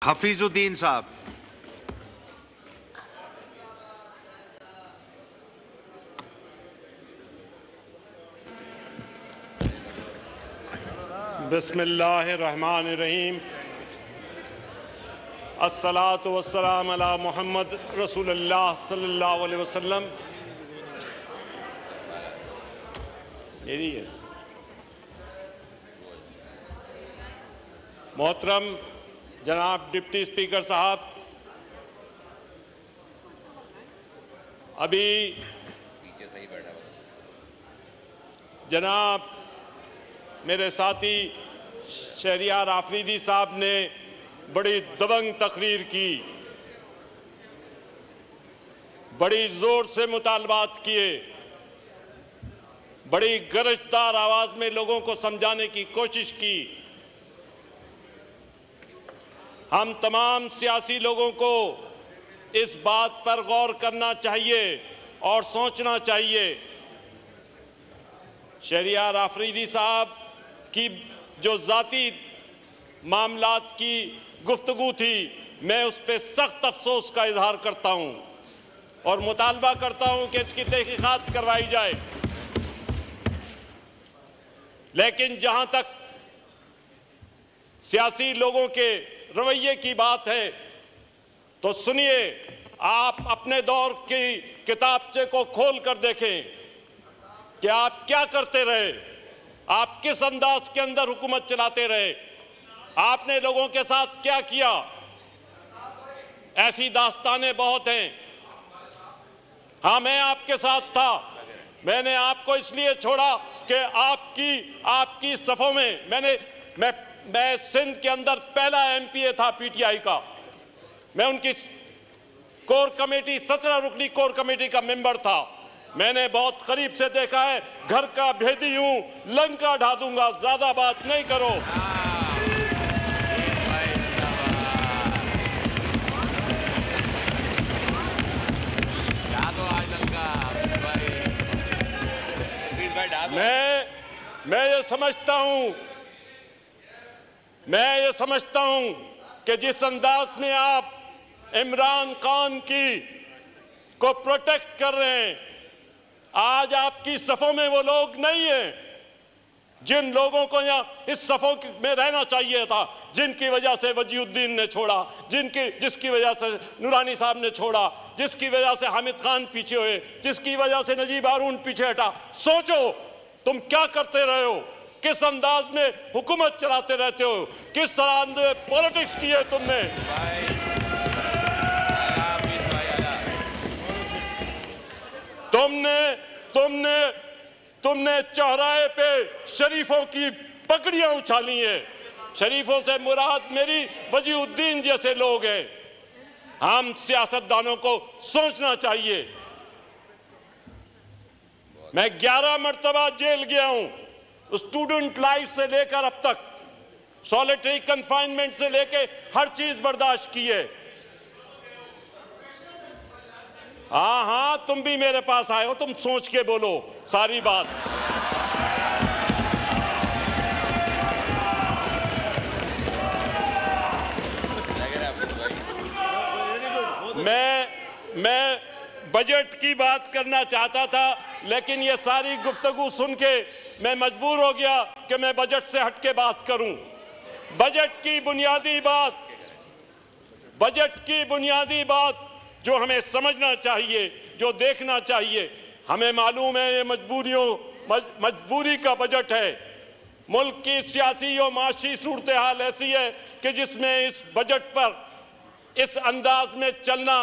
हफीजुद्दीन साहब। बिस्मिल्लाहिर्रहमानिर्रहीम। अस्सलातु वस्सलाम अला मुहम्मद रसूलुल्लाह सल्लल्लाहु अलैहि वसल्लम। मेरी है मोहतरम जनाब डिप्टी स्पीकर साहब, अभी जनाब मेरे साथी शहरियार आफरीदी साहब ने बड़ी दबंग तकरीर की, बड़ी जोर से मुतालबात किए, बड़ी गरजदार आवाज में लोगों को समझाने की कोशिश की। हम तमाम सियासी लोगों को इस बात पर गौर करना चाहिए और सोचना चाहिए। शहरियार आफरीदी साहब की जो जाती मामलात की गुफ्तगू थी, मैं उस पर सख्त अफसोस का इजहार करता हूं और मुतालबा करता हूं कि इसकी तहकीकात करवाई जाए। लेकिन जहां तक सियासी लोगों के रवैये की बात है, तो सुनिए, आप अपने दौर की किताबचे को खोल कर देखें कि आप क्या करते रहे, आप किस अंदाज के अंदर हुकूमत चलाते रहे, आपने लोगों के साथ क्या किया। ऐसी दास्तानें बहुत हैं। हाँ, मैं आपके साथ था, मैंने आपको इसलिए छोड़ा कि आपकी सफों में मैं सिंध के अंदर पहला एमपीए था पीटीआई का। मैं उनकी कोर कमेटी 17 रुकनी कोर कमेटी का मेंबर था। मैंने बहुत करीब से देखा है, घर का भेदी हूं, लंका ढा दूंगा, ज्यादा बात नहीं करो। मैं ये समझता हूं कि जिस अंदाज में आप इमरान खान को प्रोटेक्ट कर रहे हैं, आज आपकी सफों में वो लोग नहीं हैं जिन लोगों को यहाँ इस सफों में रहना चाहिए था, जिनकी वजह से वजीउद्दीन ने छोड़ा, जिसकी वजह से नूरानी साहब ने छोड़ा, जिसकी वजह से हामिद खान पीछे हुए, जिसकी वजह से नजीब हारून पीछे हटा। सोचो तुम क्या करते रहे हो, किस अंदाज में हुकूमत चलाते रहते हो, किस तरह पॉलिटिक्स की है तुमने। तुमने चौराहे पे शरीफों की पगड़ियां उछाली हैं। शरीफों से मुराद मेरी वजीउद्दीन जैसे लोग हैं। हम सियासतदानों को सोचना चाहिए। मैं 11 मरतबा जेल गया हूं, स्टूडेंट लाइफ से लेकर अब तक, सॉलिटरी कन्फाइनमेंट से लेकर हर चीज बर्दाश्त की है। हाँ, तुम भी मेरे पास आए हो, तुम सोच के बोलो सारी बात। मैं बजट की बात करना चाहता था, लेकिन ये सारी गुफ्तगू सुन के मैं मजबूर हो गया कि मैं बजट से हट के बात करूं। बजट की बुनियादी बात जो हमें समझना चाहिए, जो देखना चाहिए, हमें मालूम है ये मजबूरी का बजट है। मुल्क की सियासी और माशी सूरत हाल ऐसी है कि जिसमें इस बजट पर इस अंदाज में चलना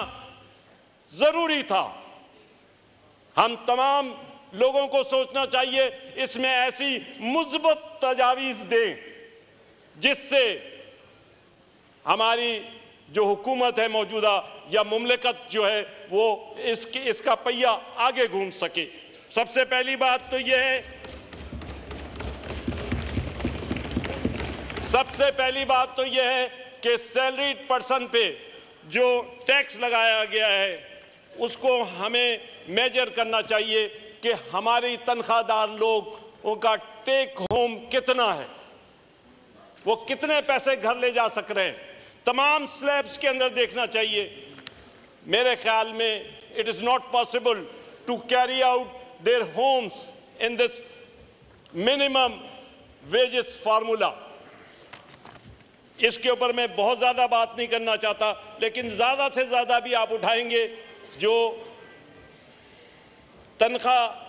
जरूरी था। हम तमाम लोगों को सोचना चाहिए, इसमें ऐसी मुस्बत तजावीज दें जिससे हमारी जो हुकूमत है मौजूदा या मुमलिकत जो है वो इसका पहिया आगे घूम सके। सबसे पहली बात तो यह है कि सैलरीड पर्सन पे जो टैक्स लगाया गया है उसको हमें मेजर करना चाहिए कि हमारी तनख्वाहदार लोग उनका टेक होम कितना है, वो कितने पैसे घर ले जा सक रहे हैं। तमाम स्लैब्स के अंदर देखना चाहिए। मेरे ख्याल में it is not possible to carry out their homes in this minimum wages formula. इसके ऊपर मैं बहुत ज्यादा बात नहीं करना चाहता, लेकिन ज्यादा से ज्यादा भी आप उठाएंगे जो तनख्वाह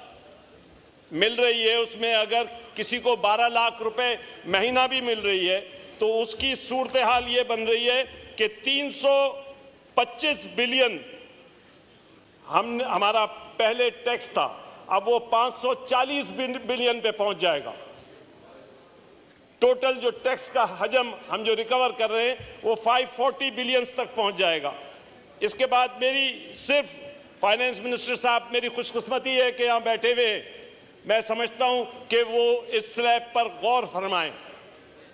मिल रही है उसमें अगर किसी को 12 लाख रुपए महीना भी मिल रही है तो उसकी सूरत हाल ये बन रही है कि 325 बिलियन हमारा पहले टैक्स था, अब वो 540 बिलियन पे पहुंच जाएगा। टोटल जो टैक्स का हजम हम जो रिकवर कर रहे हैं वो 540 बिलियंस तक पहुंच जाएगा। इसके बाद मेरी सिर्फ फाइनेंस मिनिस्टर साहब, मेरी खुशकिस्मती है कि यहां बैठे हुए, मैं समझता हूं कि वो इस स्लैब पर गौर फरमाएं,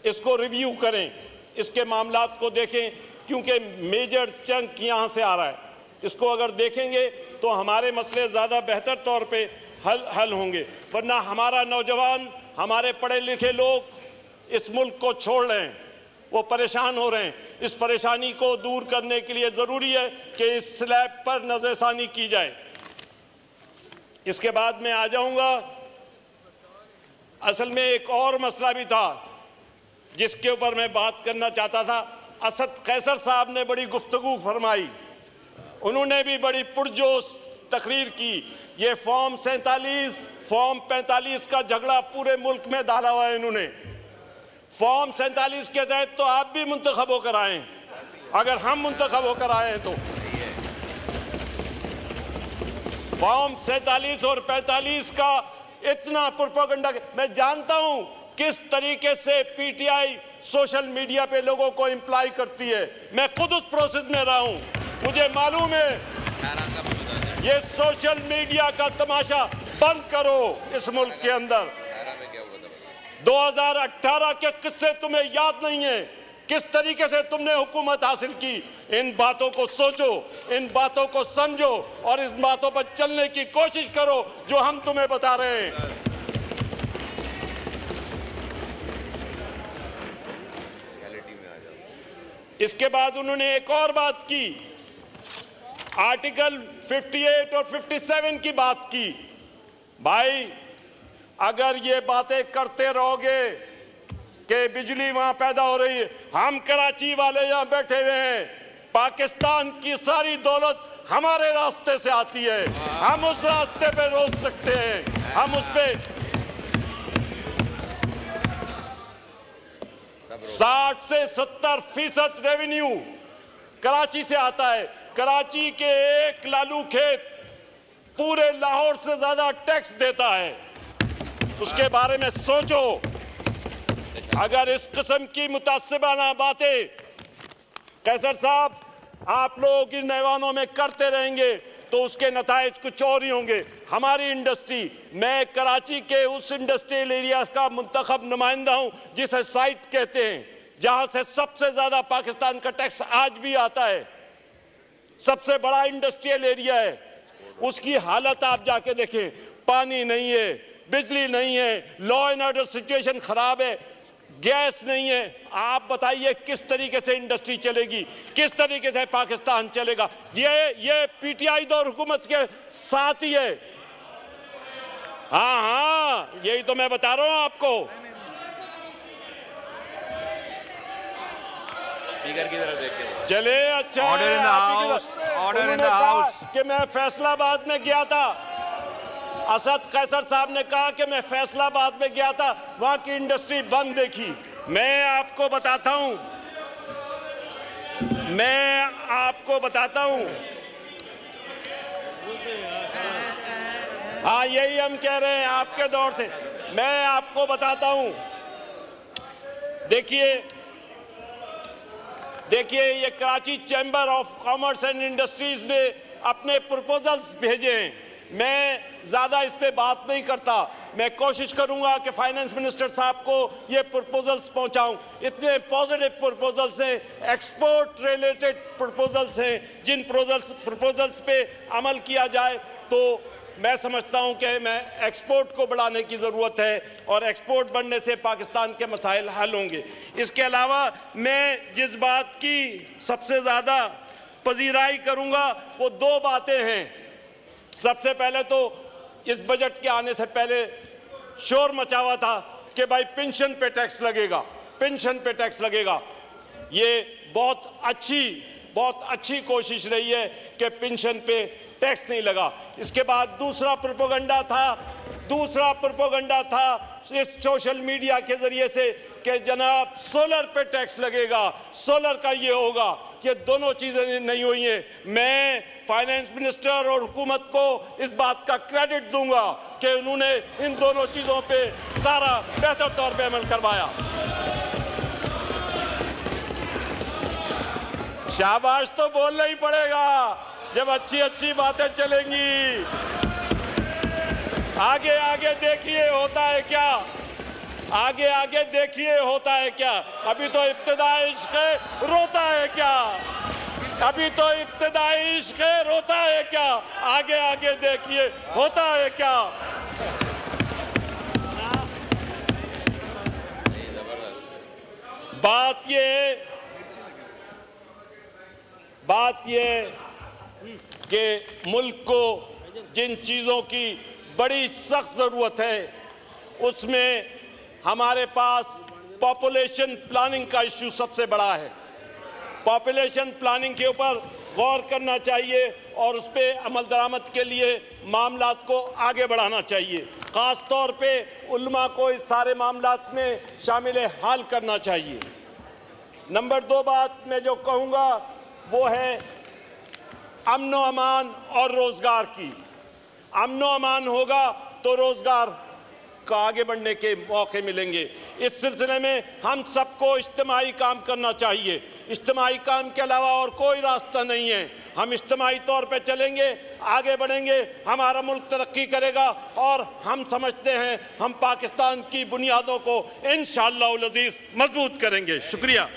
इसको रिव्यू करें, इसके मामलात को देखें, क्योंकि मेजर चंक यहां से आ रहा है। इसको अगर देखेंगे तो हमारे मसले ज़्यादा बेहतर तौर पे हल होंगे, वरना हमारा नौजवान, हमारे पढ़े लिखे लोग इस मुल्क को छोड़ रहे हैं, वो परेशान हो रहे हैं। इस परेशानी को दूर करने के लिए ज़रूरी है कि इस स्लैब पर नज़रसानी की जाए। इसके बाद मैं आ जाऊंगा, असल में एक और मसला भी था जिसके ऊपर मैं बात करना चाहता था। असद कैसर साहब ने बड़ी गुफ्तगू फरमाई, उन्होंने भी बड़ी पुरजोश तकरीर की। ये फॉर्म 47, फॉर्म 45 का झगड़ा पूरे मुल्क में डाला हुआ है इन्होंने। फॉर्म 47 के तहत तो आप भी मुंतखब होकर आए, अगर हम मुंतखब होकर आए हैं तो फॉर्म 47 और 45 का इतना प्रोपेगेंडा, मैं जानता हूं किस तरीके से पीटीआई सोशल मीडिया पे लोगों को इंप्लाई करती है। मैं खुद उस प्रोसेस में रहा हूं, मुझे मालूम है। ये सोशल मीडिया का तमाशा बंद करो इस मुल्क के अंदर। 2018 के किस्से तुम्हें याद नहीं है, किस तरीके से तुमने हुकूमत हासिल की। इन बातों को सोचो, इन बातों को समझो और इस बातों पर चलने की कोशिश करो जो हम तुम्हें बता रहे हैं। इसके बाद उन्होंने एक और बात की, आर्टिकल 58 और 57 की बात की। भाई अगर ये बातें करते रहोगे कि बिजली वहां पैदा हो रही है, हम कराची वाले यहां बैठे हुए हैं, पाकिस्तान की सारी दौलत हमारे रास्ते से आती है, हम उस रास्ते पे रोक सकते हैं, हम उस पे 60 से 70% रेवेन्यू कराची से आता है। कराची के एक लालू खेत पूरे लाहौर से ज्यादा टैक्स देता है। उसके बारे में सोचो। अगर इस किस्म की मुतासिबाना बातें कैसर साहब आप लोग इन ऐवानों में करते रहेंगे तो उसके नताइज कुछ और ही होंगे। हमारी इंडस्ट्री, मैं कराची के उस इंडस्ट्रियल एरिया का मुंतखब नुमाइंदा हूं जिसे साइट कहते हैं, जहां से सबसे ज्यादा पाकिस्तान का टैक्स आज भी आता है, सबसे बड़ा इंडस्ट्रियल एरिया है। उसकी हालत आप जाके देखें, पानी नहीं है, बिजली नहीं है, लॉ एंड ऑर्डर सिचुएशन खराब है, गैस नहीं है। आप बताइए किस तरीके से इंडस्ट्री चलेगी, किस तरीके से पाकिस्तान चलेगा? ये पीटीआई दौर हुकूमत के साथ ही है। हाँ, यही तो मैं बता रहा हूं आपको। की तरफ देखिए। चले अच्छा order in the house, order in the house. कि मैं फैसलाबाद में गया था, असद कैसर साहब ने कहा कि मैं फैसलाबाद में गया था, वहां की इंडस्ट्री बंद देखी। मैं आपको बताता हूं, हाँ यही हम कह रहे हैं आपके दौर से। मैं आपको बताता हूं, देखिए ये Karachi chamber of commerce and industries ने अपने प्रपोजल्स भेजे हैं। मैं ज्यादा इस पे बात नहीं करता, मैं कोशिश करूंगा कि फाइनेंस मिनिस्टर साहब को ये प्रपोजल्स पहुंचाऊं। इतने पॉजिटिव प्रपोजल्स हैं, एक्सपोर्ट रिलेटेड प्रपोजल्स हैं, जिन प्रपोजल्स पे अमल किया जाए तो मैं समझता हूं कि मैं एक्सपोर्ट को बढ़ाने की ज़रूरत है और एक्सपोर्ट बढ़ने से पाकिस्तान के मसाइल हल होंगे। इसके अलावा मैं जिस बात की सबसे ज़्यादा पजीराई करूंगा वो दो बातें हैं। सबसे पहले तो इस बजट के आने से पहले शोर मचा हुआ था कि भाई पेंशन पे टैक्स लगेगा, पेंशन पे टैक्स लगेगा। ये बहुत अच्छी कोशिश रही है कि पेंशन पे टैक्स नहीं लगा। इसके बाद दूसरा प्रोपेगेंडा था इस सोशल मीडिया के जरिए से कि जनाब सोलर पे टैक्स लगेगा, सोलर का ये होगा। ये दोनों चीजें नहीं हुई हैं। मैं फाइनेंस मिनिस्टर और हुकूमत को इस बात का क्रेडिट दूंगा कि उन्होंने इन दोनों चीजों पे सारा बेहतर तौर पे अमल करवाया। शाबाश तो बोलना ही पड़ेगा जब अच्छी बातें चलेंगी। आगे देखिए होता है क्या, आगे देखिए होता है क्या। अभी तो इब्तिदाई इश्क रोता है क्या, अभी तो इब्तिदाई इश्क रोता है क्या। आगे देखिए होता है क्या। बात ये कि मुल्क को जिन चीज़ों की बड़ी सख्त ज़रूरत है उसमें हमारे पास पॉपुलेशन प्लानिंग का इश्यू सबसे बड़ा है। पॉपुलेशन प्लानिंग के ऊपर गौर करना चाहिए और उस पर अमल दरामद के लिए मामलात को आगे बढ़ाना चाहिए। ख़ास तौर पे उल्मा को इस सारे मामलात में शामिल हाल करना चाहिए। नंबर 2 बात मैं जो कहूँगा वो है अमन अमान और रोजगार की। अमन अमान होगा तो रोजगार का आगे बढ़ने के मौके मिलेंगे। इस सिलसिले में हम सबको इज्तिमाई काम करना चाहिए। इज्तिमाई काम के अलावा और कोई रास्ता नहीं है। हम इज्तिमाई तौर पे चलेंगे, आगे बढ़ेंगे, हमारा मुल्क तरक्की करेगा और हम समझते हैं हम पाकिस्तान की बुनियादों को इंशाअल्लाह अज़ीज़ मजबूत करेंगे। शुक्रिया।